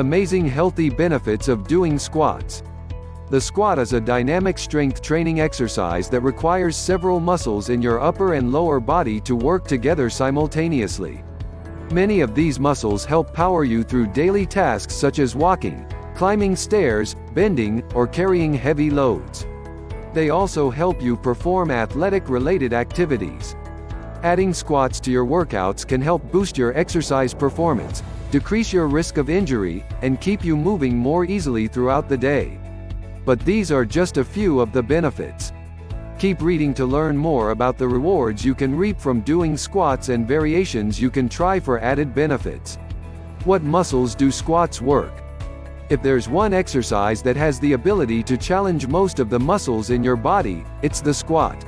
Amazing healthy benefits of doing squats. The squat is a dynamic strength training exercise that requires several muscles in your upper and lower body to work together simultaneously. Many of these muscles help power you through daily tasks such as walking, climbing stairs, bending, or carrying heavy loads. They also help you perform athletic-related activities. Adding squats to your workouts can help boost your exercise performance, decrease your risk of injury, and keep you moving more easily throughout the day. But these are just a few of the benefits. Keep reading to learn more about the rewards you can reap from doing squats and variations you can try for added benefits. What muscles do squats work? If there's one exercise that has the ability to challenge most of the muscles in your body, it's the squat.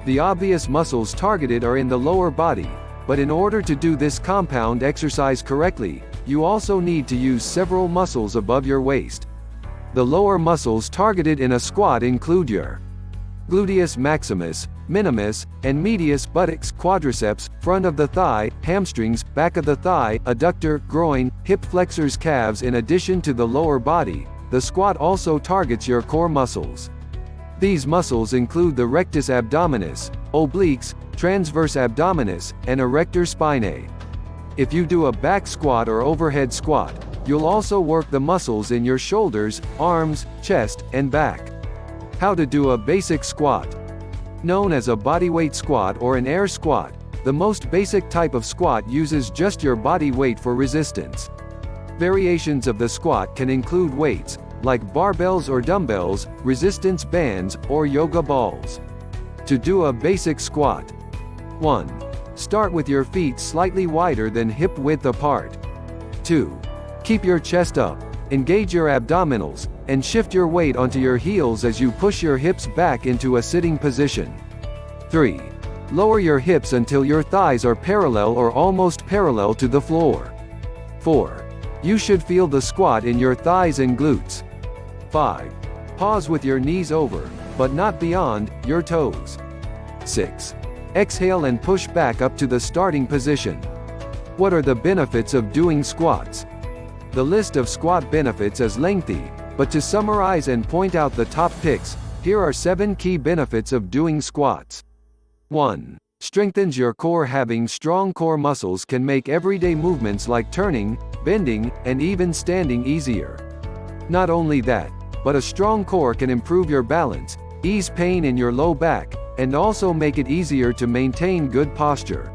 The obvious muscles targeted are in the lower body, but in order to do this compound exercise correctly, you also need to use several muscles above your waist. The lower muscles targeted in a squat include your gluteus maximus, minimus, and medius, buttocks, quadriceps, front of the thigh, hamstrings, back of the thigh, adductor, groin, hip flexors, calves. In addition to the lower body, the squat also targets your core muscles. These muscles include the rectus abdominis, obliques, transverse abdominis, and erector spinae. If you do a back squat or overhead squat, you'll also work the muscles in your shoulders, arms, chest, and back. How to do a basic squat. Known as a bodyweight squat or an air squat, the most basic type of squat uses just your body weight for resistance. Variations of the squat can include weights, like barbells or dumbbells, resistance bands, or yoga balls. To do a basic squat. 1. Start with your feet slightly wider than hip width apart. 2. Keep your chest up, engage your abdominals, and shift your weight onto your heels as you push your hips back into a sitting position. 3. Lower your hips until your thighs are parallel or almost parallel to the floor. 4. You should feel the squat in your thighs and glutes. 5. Pause with your knees over, but not beyond, your toes. 6. Exhale and push back up to the starting position. What are the benefits of doing squats? The list of squat benefits is lengthy, but to summarize and point out the top picks, here are 7 key benefits of doing squats. 1. Strengthens your core. Having strong core muscles can make everyday movements like turning, bending, and even standing easier. Not only that, but a strong core can improve your balance, ease pain in your low back, and also make it easier to maintain good posture.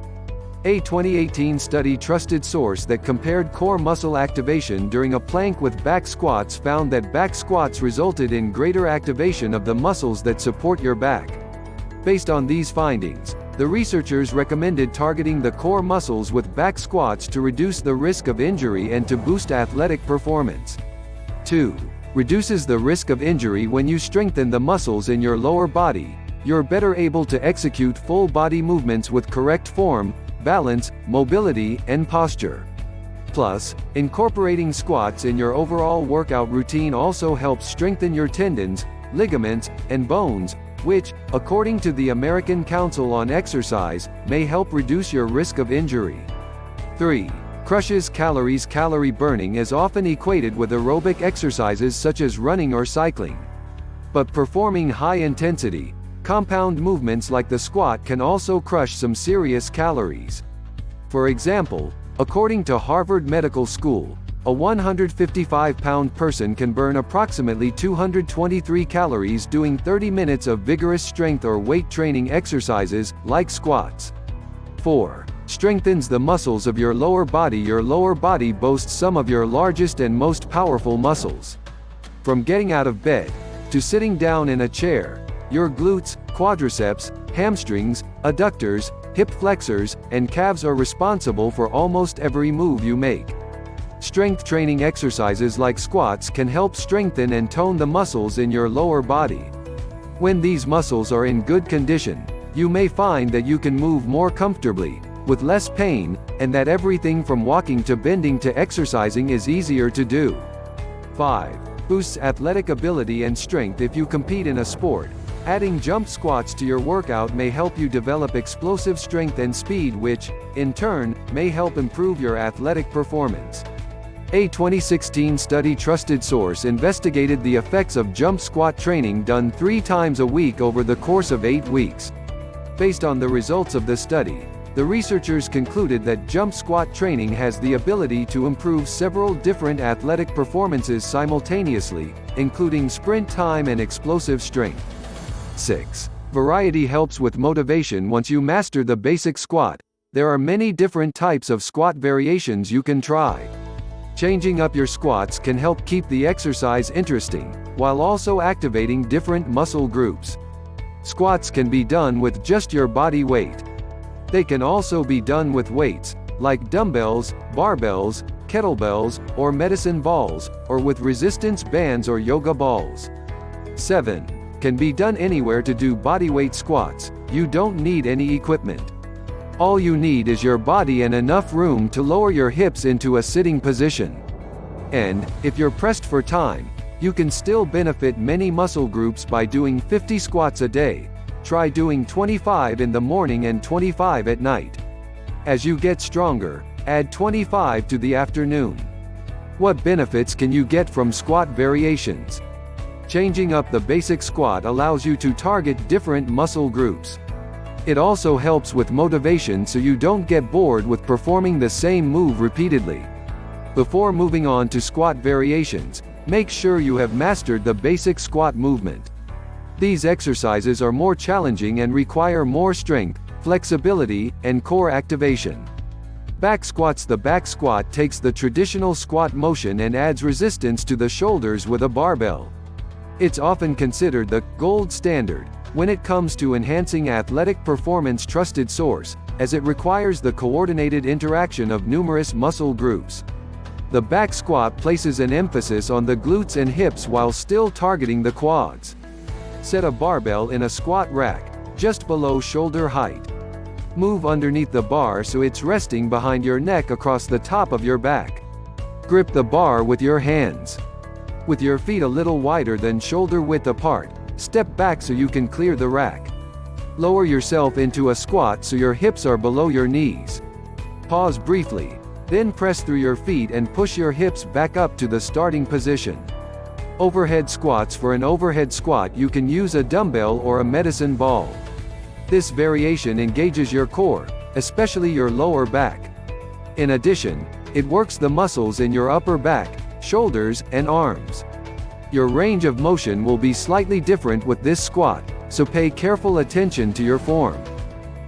A 2018 study trusted source that compared core muscle activation during a plank with back squats found that back squats resulted in greater activation of the muscles that support your back. Based on these findings, the researchers recommended targeting the core muscles with back squats to reduce the risk of injury and to boost athletic performance. 2. Reduces the risk of injury. When you strengthen the muscles in your lower body, you're better able to execute full body movements with correct form, balance, mobility, and posture. Plus, incorporating squats in your overall workout routine also helps strengthen your tendons, ligaments, and bones, which, according to the American Council on Exercise, may help reduce your risk of injury. 3. Crushes calories. Calorie burning is often equated with aerobic exercises such as running or cycling. But performing high-intensity, compound movements like the squat can also crush some serious calories. For example, according to Harvard Medical School, a 155-pound person can burn approximately 223 calories doing 30 minutes of vigorous strength or weight training exercises, like squats. 4. Strengthens the muscles of your lower body. Your lower body boasts some of your largest and most powerful muscles. From getting out of bed, to sitting down in a chair, your glutes, quadriceps, hamstrings, adductors, hip flexors, and calves are responsible for almost every move you make. Strength training exercises like squats can help strengthen and tone the muscles in your lower body. When these muscles are in good condition, you may find that you can move more comfortably, with less pain, and that everything from walking to bending to exercising is easier to do. 5. Boosts athletic ability and strength. If you compete in a sport, adding jump squats to your workout may help you develop explosive strength and speed, which, in turn, may help improve your athletic performance. A 2016 study trusted source investigated the effects of jump squat training done 3 times a week over the course of 8 weeks. Based on the results of the study, the researchers concluded that jump squat training has the ability to improve several different athletic performances simultaneously, including sprint time and explosive strength. 6. Variety helps with motivation. Once you master the basic squat, there are many different types of squat variations you can try. Changing up your squats can help keep the exercise interesting, while also activating different muscle groups. Squats can be done with just your body weight. They can also be done with weights, like dumbbells, barbells, kettlebells, or medicine balls, or with resistance bands or yoga balls. 7. Can be done anywhere. To do bodyweight squats, you don't need any equipment. All you need is your body and enough room to lower your hips into a sitting position. And, if you're pressed for time, you can still benefit many muscle groups by doing 50 squats a day. Try doing 25 in the morning and 25 at night. As you get stronger, add 25 to the afternoon. What benefits can you get from squat variations? Changing up the basic squat allows you to target different muscle groups. It also helps with motivation so you don't get bored with performing the same move repeatedly. Before moving on to squat variations, make sure you have mastered the basic squat movement. These exercises are more challenging and require more strength, flexibility, and core activation. Back squats. The back squat takes the traditional squat motion and adds resistance to the shoulders with a barbell. It's often considered the gold standard when it comes to enhancing athletic performance. Trusted source, as it requires the coordinated interaction of numerous muscle groups. The back squat places an emphasis on the glutes and hips while still targeting the quads. Set a barbell in a squat rack, just below shoulder height. Move underneath the bar so it's resting behind your neck across the top of your back. Grip the bar with your hands. With your feet a little wider than shoulder width apart, step back so you can clear the rack. Lower yourself into a squat so your hips are below your knees. Pause briefly, then press through your feet and push your hips back up to the starting position. Overhead squats. For an overhead squat you can use a dumbbell or a medicine ball. This variation engages your core, especially your lower back. In addition, it works the muscles in your upper back, shoulders, and arms. Your range of motion will be slightly different with this squat, so pay careful attention to your form.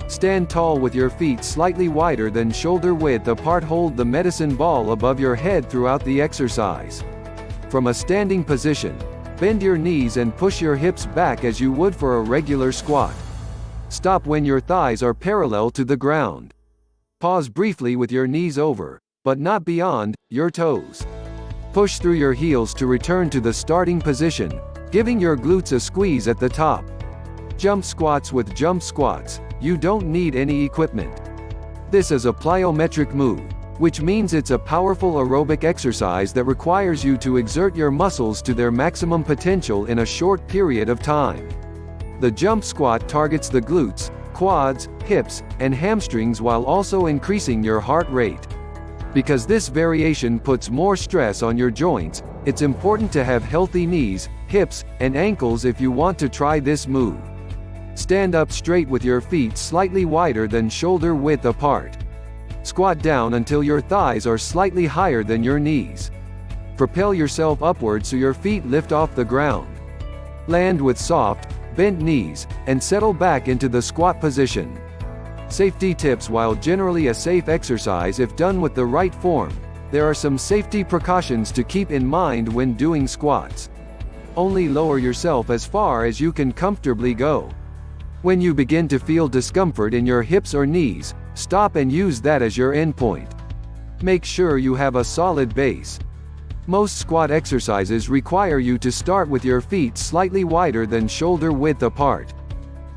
Stand tall with your feet slightly wider than shoulder width apart. Hold the medicine ball above your head throughout the exercise. From a standing position, bend your knees and push your hips back as you would for a regular squat. Stop when your thighs are parallel to the ground. Pause briefly with your knees over, but not beyond, your toes. Push through your heels to return to the starting position, giving your glutes a squeeze at the top. Jump squats. With jump squats, you don't need any equipment. This is a plyometric move, which means it's a powerful aerobic exercise that requires you to exert your muscles to their maximum potential in a short period of time. The jump squat targets the glutes, quads, hips, and hamstrings while also increasing your heart rate. Because this variation puts more stress on your joints, it's important to have healthy knees, hips, and ankles if you want to try this move. Stand up straight with your feet slightly wider than shoulder width apart. Squat down until your thighs are slightly higher than your knees. Propel yourself upward so your feet lift off the ground. Land with soft, bent knees, and settle back into the squat position. Safety tips. While generally a safe exercise if done with the right form, there are some safety precautions to keep in mind when doing squats. Only lower yourself as far as you can comfortably go. When you begin to feel discomfort in your hips or knees, stop and use that as your endpoint. Make sure you have a solid base. Most squat exercises require you to start with your feet slightly wider than shoulder width apart.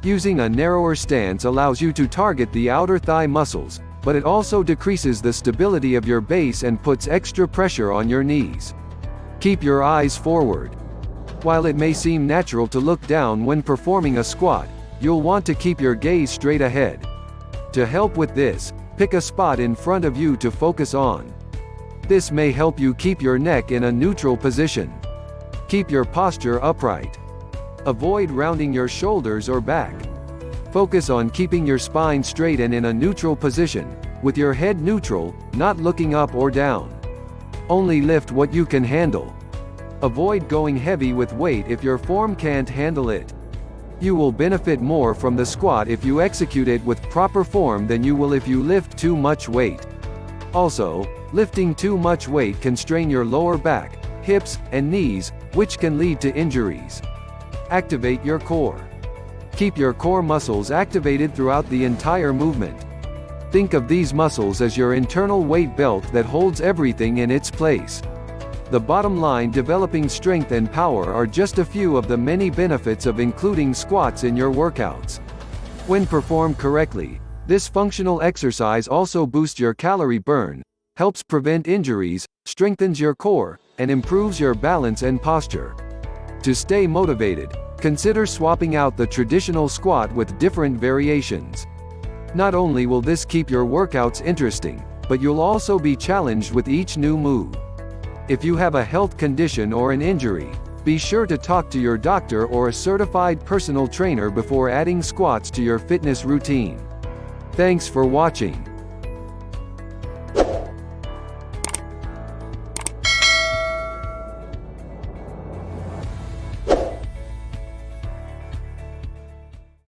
Using a narrower stance allows you to target the outer thigh muscles, but it also decreases the stability of your base and puts extra pressure on your knees. Keep your eyes forward. While it may seem natural to look down when performing a squat, you'll want to keep your gaze straight ahead. To help with this, pick a spot in front of you to focus on. This may help you keep your neck in a neutral position. Keep your posture upright. Avoid rounding your shoulders or back. Focus on keeping your spine straight and in a neutral position, with your head neutral, not looking up or down. Only lift what you can handle. Avoid going heavy with weight if your form can't handle it. You will benefit more from the squat if you execute it with proper form than you will if you lift too much weight. Also, lifting too much weight can strain your lower back, hips, and knees, which can lead to injuries. Activate your core. Keep your core muscles activated throughout the entire movement. Think of these muscles as your internal weight belt that holds everything in its place. The bottom line: developing strength and power are just a few of the many benefits of including squats in your workouts. When performed correctly, this functional exercise also boosts your calorie burn, helps prevent injuries, strengthens your core, and improves your balance and posture. To stay motivated, consider swapping out the traditional squat with different variations. Not only will this keep your workouts interesting, but you'll also be challenged with each new move. If you have a health condition or an injury, be sure to talk to your doctor or a certified personal trainer before adding squats to your fitness routine. Thanks for watching.